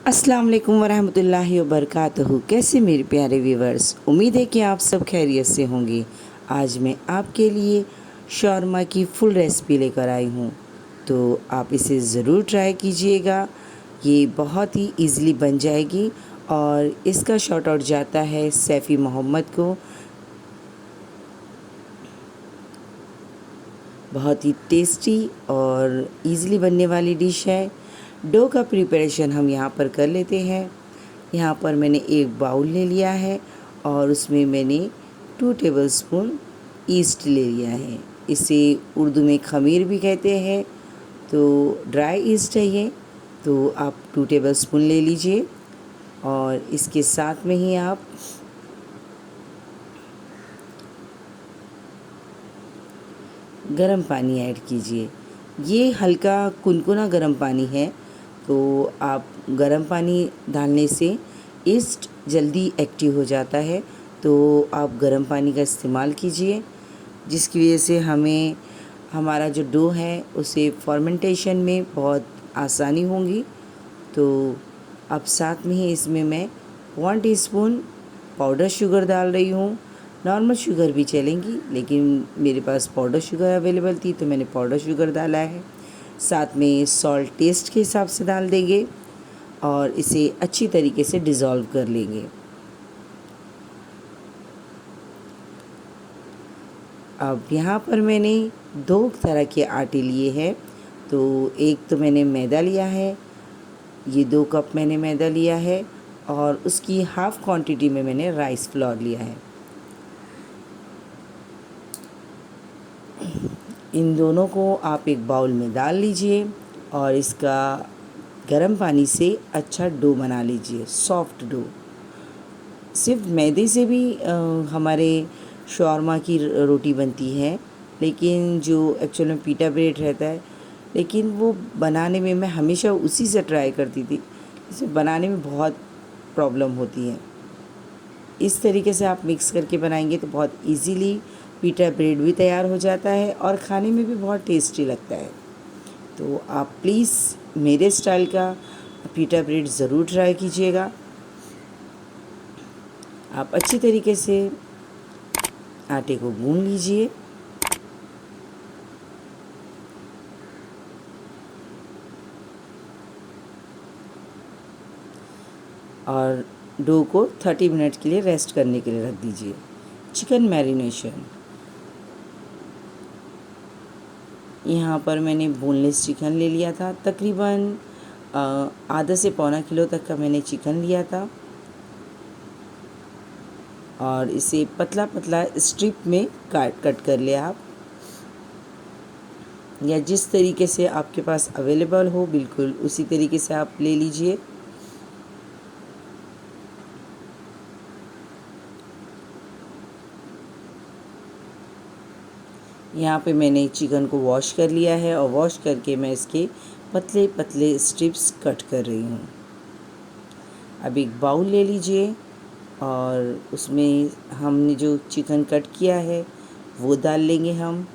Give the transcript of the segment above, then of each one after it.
अस्सलाम वालेकुम वरहमतुल्लाहि वबरकातुहू। कैसे मेरे प्यारे व्यूवर्स, उम्मीद है कि आप सब खैरियत से होंगे। आज मैं आपके लिए शौरमा की फुल रेसिपी लेकर आई हूँ, तो आप इसे ज़रूर ट्राई कीजिएगा। ये बहुत ही इजीली बन जाएगी और इसका शॉट आउट जाता है सैफ़ी मोहम्मद को। बहुत ही टेस्टी और इजीली बनने वाली डिश है। डो का प्रिपरेशन हम यहाँ पर कर लेते हैं। यहाँ पर मैंने एक बाउल ले लिया है और उसमें मैंने 2 टेबलस्पून ईस्ट ले लिया है। इसे उर्दू में खमीर भी कहते हैं, तो ड्राई ईस्ट है ये। तो आप 2 टेबलस्पून ले लीजिए और इसके साथ में ही आप गरम पानी ऐड कीजिए। ये हल्का कुनकुना गरम पानी है, तो आप गरम पानी डालने से ईस्ट जल्दी एक्टिव हो जाता है, तो आप गरम पानी का इस्तेमाल कीजिए, जिसकी वजह से हमें हमारा जो डो है उसे फर्मेंटेशन में बहुत आसानी होगी। तो अब साथ में ही इसमें मैं 1 टीस्पून पाउडर शुगर डाल रही हूँ। नॉर्मल शुगर भी चलेंगी, लेकिन मेरे पास पाउडर शुगर अवेलेबल थी तो मैंने पाउडर शुगर डाला है। साथ में सॉल्ट टेस्ट के हिसाब से डाल देंगे और इसे अच्छी तरीके से डिज़ोल्व कर लेंगे। अब यहाँ पर मैंने 2 तरह के आटे लिए हैं। तो एक तो मैंने मैदा लिया है, ये 2 कप मैंने मैदा लिया है और उसकी हाफ़ क्वांटिटी में मैंने राइस फ्लोर लिया है। इन दोनों को आप एक बाउल में डाल लीजिए और इसका गर्म पानी से अच्छा डो बना लीजिए, सॉफ्ट डो। सिर्फ मैदे से भी हमारे शौरमा की रोटी बनती है, लेकिन जो एक्चुअल में पीटा ब्रेड रहता है, लेकिन वो बनाने में मैं हमेशा उसी से ट्राई करती थी। इसे बनाने में बहुत प्रॉब्लम होती है। इस तरीके से आप मिक्स करके बनाएंगे तो बहुत इजीली पीटा ब्रेड भी तैयार हो जाता है और खाने में भी बहुत टेस्टी लगता है। तो आप प्लीज़ मेरे स्टाइल का पीटा ब्रेड ज़रूर ट्राई कीजिएगा। आप अच्छी तरीके से आटे को गूंद लीजिए और डो को 30 मिनट के लिए रेस्ट करने के लिए रख दीजिए। चिकन मैरिनेशन, यहाँ पर मैंने बोनलेस चिकन ले लिया था। तकरीबन आधा से पौना किलो तक का मैंने चिकन लिया था और इसे पतला पतला स्ट्रिप में कट कर लिया आप, या जिस तरीके से आपके पास अवेलेबल हो बिल्कुल उसी तरीके से आप ले लीजिए। यहाँ पे मैंने चिकन को वॉश कर लिया है और वॉश करके मैं इसके पतले पतले स्ट्रिप्स कट कर रही हूँ। अब एक बाउल ले लीजिए और उसमें हमने जो चिकन कट किया है वो डाल लेंगे हम।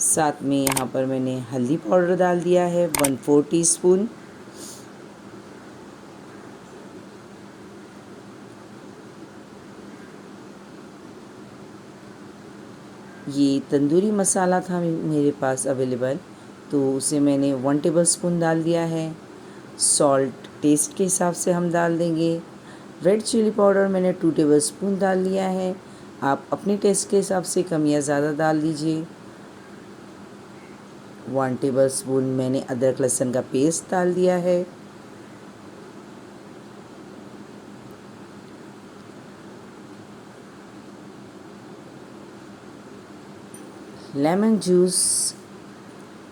साथ में यहाँ पर मैंने हल्दी पाउडर डाल दिया है 1/4 टीस्पून। ये तंदूरी मसाला था मेरे पास अवेलेबल, तो उसे मैंने 1 टेबलस्पून डाल दिया है। सॉल्ट टेस्ट के हिसाब से हम डाल देंगे। रेड चिली पाउडर मैंने 2 टेबलस्पून डाल लिया है। आप अपने टेस्ट के हिसाब से कम या ज़्यादा डाल दीजिए। 1 टेबलस्पून मैंने अदरक लहसुन का पेस्ट डाल दिया है। Lemon juice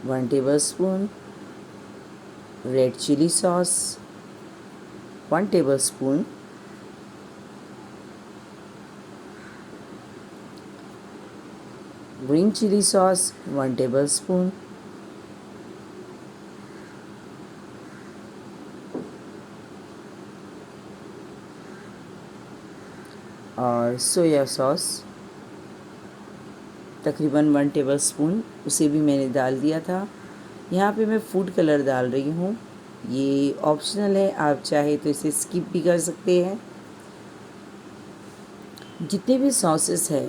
1 tablespoon. Red chilli sauce 1 tablespoon. Green chilli sauce 1 tablespoon. और सोया सॉस तकरीबन 1 टेबलस्पून, उसे भी मैंने डाल दिया था। यहाँ पे मैं फूड कलर डाल रही हूँ, ये ऑप्शनल है, आप चाहे तो इसे स्किप भी कर सकते हैं। जितने भी सॉसेस है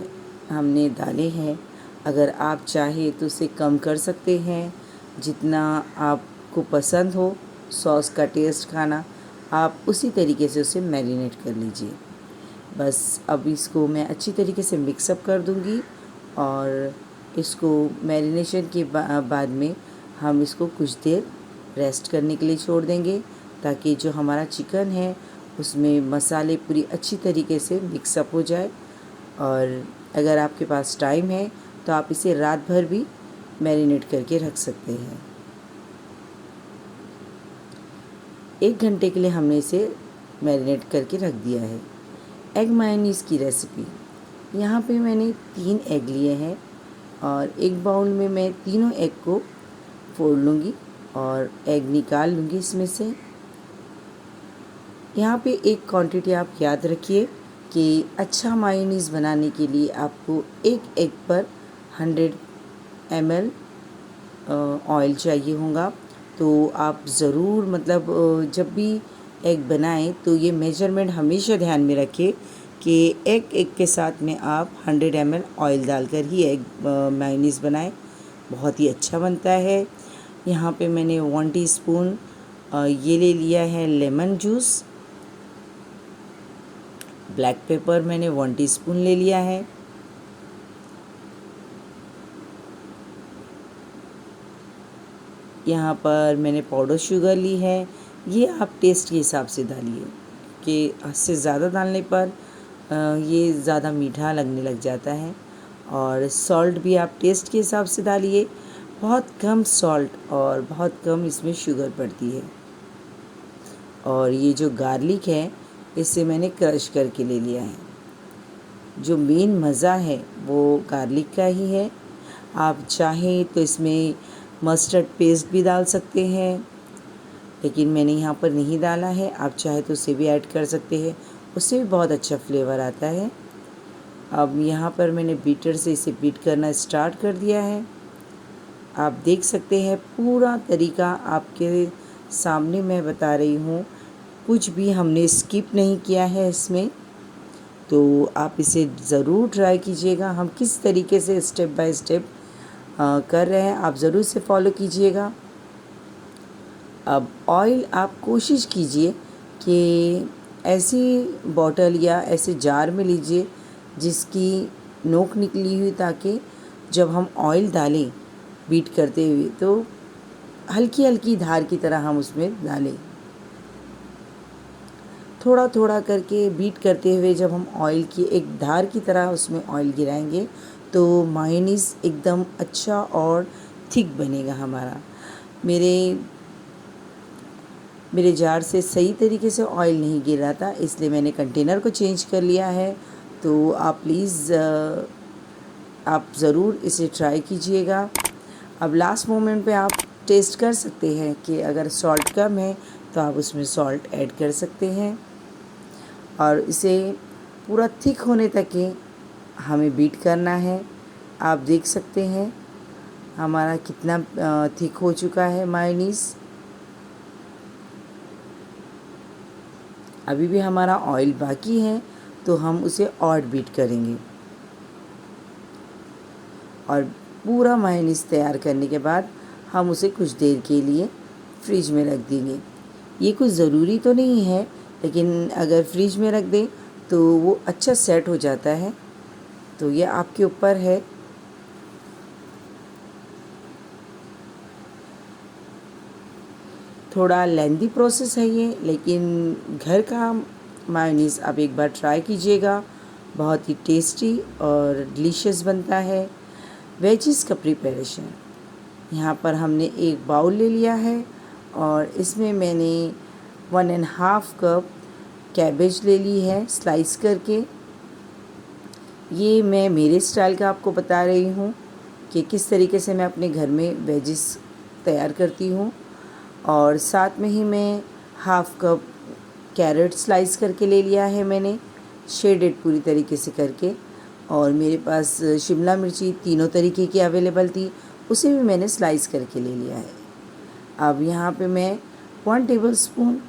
हमने डाले हैं, अगर आप चाहे तो उसे कम कर सकते हैं, जितना आपको पसंद हो सॉस का टेस्ट खाना, आप उसी तरीके से उसे मैरिनेट कर लीजिए। बस अब इसको मैं अच्छी तरीके से मिक्सअप कर दूंगी और इसको मैरिनेशन के बाद में हम इसको कुछ देर रेस्ट करने के लिए छोड़ देंगे, ताकि जो हमारा चिकन है उसमें मसाले पूरी अच्छी तरीके से मिक्सअप हो जाए। और अगर आपके पास टाइम है तो आप इसे रात भर भी मैरिनेट करके रख सकते हैं। 1 घंटे के लिए हमने इसे मैरिनेट करके रख दिया है। एग मायोनीज़ की रेसिपी, यहाँ पे मैंने 3 एग लिए हैं और एक बाउल में मैं तीनों एग को फोड़ लूँगी और एग निकाल लूँगी इसमें से। यहाँ पे एक क्वांटिटी आप याद रखिए कि अच्छा मायोनीज़ बनाने के लिए आपको एक एग पर 100 ml ऑयल चाहिए होगा। तो आप ज़रूर जब भी एग बनाएं तो ये मेजरमेंट हमेशा ध्यान में रखें कि एक एग के साथ में आप 100 ml ऑयल डालकर ही एग मायोनीज़ बनाएं, बहुत ही अच्छा बनता है। यहाँ पे मैंने 1 टीस्पून ये ले लिया है लेमन जूस। ब्लैक पेपर मैंने 1 टीस्पून ले लिया है। यहाँ पर मैंने पाउडर शुगर ली है, ये आप टेस्ट के हिसाब से डालिए कि हद से ज़्यादा डालने पर ये ज़्यादा मीठा लगने लग जाता है। और सॉल्ट भी आप टेस्ट के हिसाब से डालिए, बहुत कम सॉल्ट और बहुत कम इसमें शुगर पड़ती है। और ये जो गार्लिक है इसे मैंने क्रश करके ले लिया है। जो मेन मज़ा है वो गार्लिक का ही है। आप चाहें तो इसमें मस्टर्ड पेस्ट भी डाल सकते हैं, लेकिन मैंने यहाँ पर नहीं डाला है। आप चाहे तो उसे भी ऐड कर सकते हैं, उससे भी बहुत अच्छा फ्लेवर आता है। अब यहाँ पर मैंने बीटर से इसे बीट करना स्टार्ट कर दिया है। आप देख सकते हैं पूरा तरीका आपके सामने मैं बता रही हूँ, कुछ भी हमने स्किप नहीं किया है इसमें। तो आप इसे ज़रूर ट्राई कीजिएगा। हम किस तरीके से स्टेप बाय स्टेप कर रहे हैं, आप ज़रूर इसे फॉलो कीजिएगा। अब ऑयल आप कोशिश कीजिए कि ऐसी बॉटल या ऐसे जार में लीजिए जिसकी नोक निकली हुई, ताकि जब हम ऑयल डालें बीट करते हुए तो हल्की हल्की धार की तरह हम उसमें डालें। थोड़ा थोड़ा करके बीट करते हुए जब हम ऑयल की एक धार की तरह उसमें ऑयल गिराएंगे तो मायोनीज़ एकदम अच्छा और थिक बनेगा हमारा। मेरे जार से सही तरीके से ऑयल नहीं गिर रहा था, इसलिए मैंने कंटेनर को चेंज कर लिया है। तो आप प्लीज़ आप ज़रूर इसे ट्राई कीजिएगा। अब लास्ट मोमेंट पे आप टेस्ट कर सकते हैं कि अगर सॉल्ट कम है तो आप उसमें सॉल्ट ऐड कर सकते हैं। और इसे पूरा थिक होने तक के हमें बीट करना है। आप देख सकते हैं हमारा कितना थिक हो चुका है मायोनीज़। अभी भी हमारा ऑयल बाकी है तो हम उसे और बीट करेंगे। और पूरा मायोनीज़ तैयार करने के बाद हम उसे कुछ देर के लिए फ्रिज में रख देंगे। ये कुछ ज़रूरी तो नहीं है, लेकिन अगर फ्रिज में रख दें तो वो अच्छा सेट हो जाता है। तो ये आपके ऊपर है। थोड़ा लेंदी प्रोसेस है ये, लेकिन घर का मायोनीज़ आप एक बार ट्राई कीजिएगा, बहुत ही टेस्टी और डिलीशियस बनता है। वेजिस का प्रिपरेशन, यहाँ पर हमने एक बाउल ले लिया है और इसमें मैंने 1.5 कप कैबेज ले ली है स्लाइस करके। ये मैं मेरे स्टाइल का आपको बता रही हूँ कि किस तरीके से मैं अपने घर में वेजिस तैयार करती हूँ। और साथ में ही मैं 1/2 कप कैरेट स्लाइस करके ले लिया है मैंने, शेडेड पूरी तरीके से करके। और मेरे पास शिमला मिर्ची तीनों तरीके की अवेलेबल थी, उसे भी मैंने स्लाइस करके ले लिया है। अब यहाँ पे मैं 1 टेबलस्पून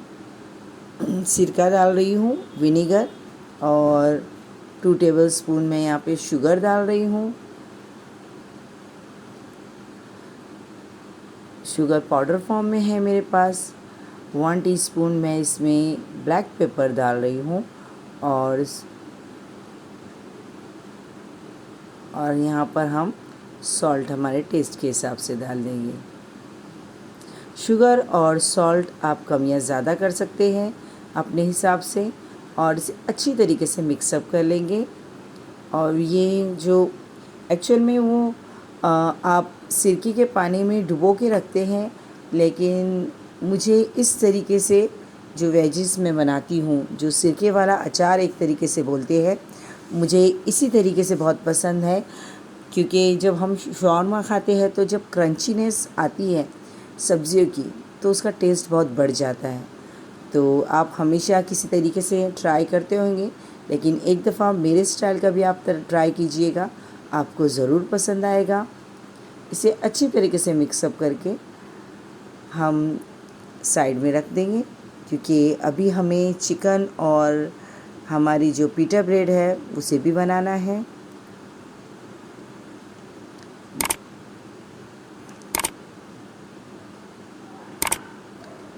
सिरका डाल रही हूँ, विनेगर, और 2 टेबलस्पून मैं यहाँ पे शुगर डाल रही हूँ। शुगर पाउडर फॉर्म में है मेरे पास। 1 टीस्पून मैं इसमें ब्लैक पेपर डाल रही हूँ, और यहाँ पर हम सॉल्ट हमारे टेस्ट के हिसाब से डाल देंगे। शुगर और सॉल्ट आप कम या ज़्यादा कर सकते हैं अपने हिसाब से, और इसे अच्छी तरीके से मिक्सअप कर लेंगे। और ये जो एक्चुअल में वो आप सिरके के पानी में डुबो के रखते हैं, लेकिन मुझे इस तरीके से जो वेजिस मैं बनाती हूँ, जो सिरके वाला अचार एक तरीके से बोलते हैं, मुझे इसी तरीके से बहुत पसंद है। क्योंकि जब हम शौरमा खाते हैं तो जब क्रंचीनेस आती है सब्जियों की, तो उसका टेस्ट बहुत बढ़ जाता है। तो आप हमेशा किसी तरीके से ट्राई करते होंगे, लेकिन एक दफ़ा मेरे स्टाइल का भी आप ट्राई कीजिएगा, आपको ज़रूर पसंद आएगा। इसे अच्छी तरीके से मिक्सअप करके हम साइड में रख देंगे, क्योंकि अभी हमें चिकन और हमारी जो पिटा ब्रेड है उसे भी बनाना है।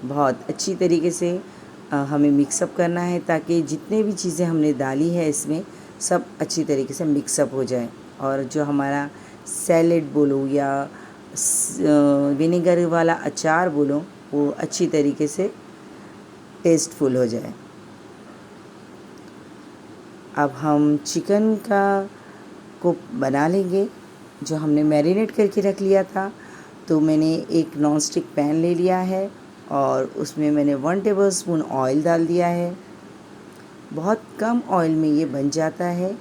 बहुत अच्छी तरीके से हमें मिक्सअप करना है, ताकि जितने भी चीज़ें हमने डाली है इसमें सब अच्छी तरीके से मिक्सअप हो जाए, और जो हमारा सैलेड बोलो या विनेगर वाला अचार बोलो, वो अच्छी तरीके से टेस्टफुल हो जाए। अब हम चिकन को बना लेंगे, जो हमने मैरिनेट करके रख लिया था। तो मैंने एक नॉन स्टिक पैन ले लिया है, और उसमें मैंने 1 टेबलस्पून ऑयल डाल दिया है। बहुत कम ऑयल में ये बन जाता है।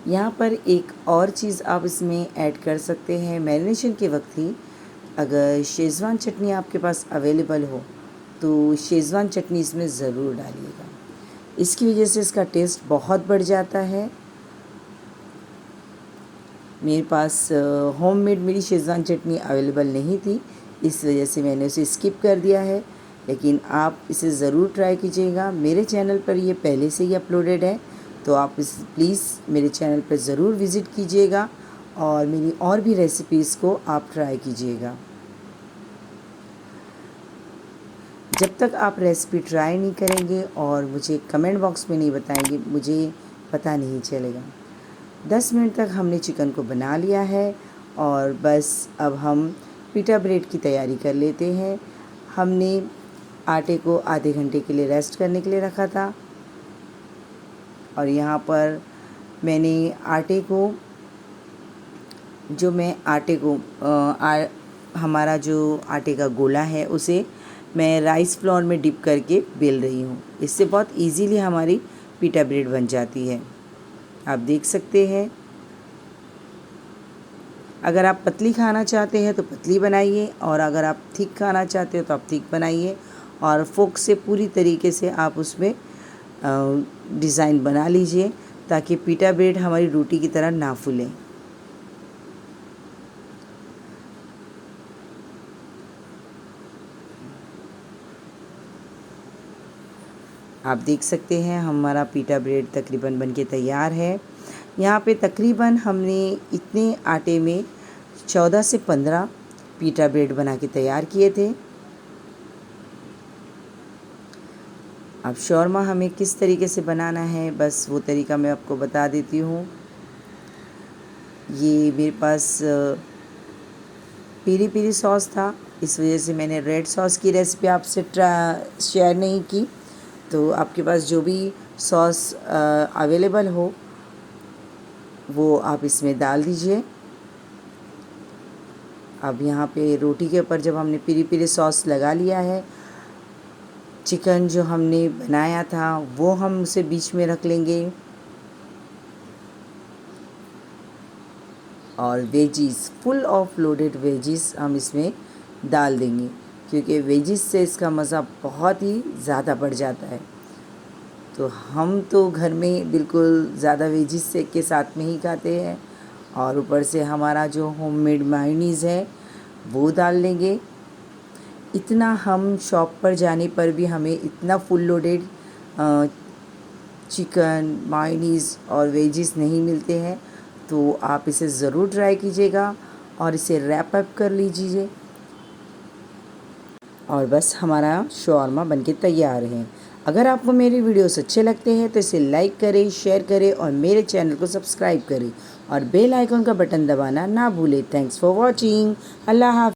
यहाँ पर एक और चीज़ आप इसमें ऐड कर सकते हैं मैरिनेशन के वक्त ही। अगर शेज़वान चटनी आपके पास अवेलेबल हो तो शेज़वान चटनी इसमें ज़रूर डालिएगा, इसकी वजह से इसका टेस्ट बहुत बढ़ जाता है। मेरे पास होममेड मेरी शेज़वान चटनी अवेलेबल नहीं थी, इस वजह से मैंने उसे स्किप कर दिया है, लेकिन आप इसे ज़रूर ट्राई कीजिएगा। मेरे चैनल पर ये पहले से ही अपलोडेड है, तो आप प्लीज़ मेरे चैनल पर ज़रूर विज़िट कीजिएगा, और मेरी और भी रेसिपीज़ को आप ट्राई कीजिएगा। जब तक आप रेसिपी ट्राई नहीं करेंगे और मुझे कमेंट बॉक्स में नहीं बताएंगे, मुझे पता नहीं चलेगा। 10 मिनट तक हमने चिकन को बना लिया है, और बस अब हम पिटा ब्रेड की तैयारी कर लेते हैं। हमने आटे को आधे घंटे के लिए रेस्ट करने के लिए रखा था, और यहाँ पर मैंने हमारा जो आटे का गोला है उसे मैं राइस फ्लोर में डिप करके बेल रही हूँ। इससे बहुत इजीली हमारी पिटा ब्रेड बन जाती है। आप देख सकते हैं। अगर आप पतली खाना चाहते हैं तो पतली बनाइए, और अगर आप थिक खाना चाहते हो तो आप थिक बनाइए, और फोक से पूरी तरीके से आप उसमें डिज़ाइन बना लीजिए, ताकि पिटा ब्रेड हमारी रोटी की तरह ना फूले। आप देख सकते हैं हमारा पिटा ब्रेड तकरीबन बनके तैयार है। यहाँ पे तकरीबन हमने इतने आटे में 14 से 15 पिटा ब्रेड बना के तैयार किए थे। अब शौरमा हमें किस तरीके से बनाना है, बस वो तरीका मैं आपको बता देती हूँ। ये मेरे पास पीरी पीरी सॉस था, इस वजह से मैंने रेड सॉस की रेसिपी आपसे शेयर नहीं की। तो आपके पास जो भी सॉस अवेलेबल हो वो आप इसमें डाल दीजिए। अब यहाँ पे रोटी के ऊपर जब हमने पीरी पीरी सॉस लगा लिया है, चिकन जो हमने बनाया था वो हम उसे बीच में रख लेंगे, और veggies full of loaded veggies हम इसमें डाल देंगे, क्योंकि वेजीज़ से इसका मज़ा बहुत ही ज़्यादा बढ़ जाता है। तो हम तो घर में बिल्कुल ज़्यादा वेजिस से के साथ में ही खाते हैं, और ऊपर से हमारा जो होममेड मायोनीज़ है वो डाल लेंगे। इतना हम शॉप पर जाने पर भी हमें इतना फुल लोडेड चिकन, मायोनीज़ और वेजिस नहीं मिलते हैं, तो आप इसे ज़रूर ट्राई कीजिएगा और इसे रैप अप कर लीजिए। और बस हमारा शॉर्मा बनके तैयार है। अगर आपको मेरे वीडियोस अच्छे लगते हैं तो इसे लाइक करें, शेयर करें और मेरे चैनल को सब्सक्राइब करें और बेल आइकन का बटन दबाना ना भूलें। Thanks for watching. अल्लाह हाफ़िज़।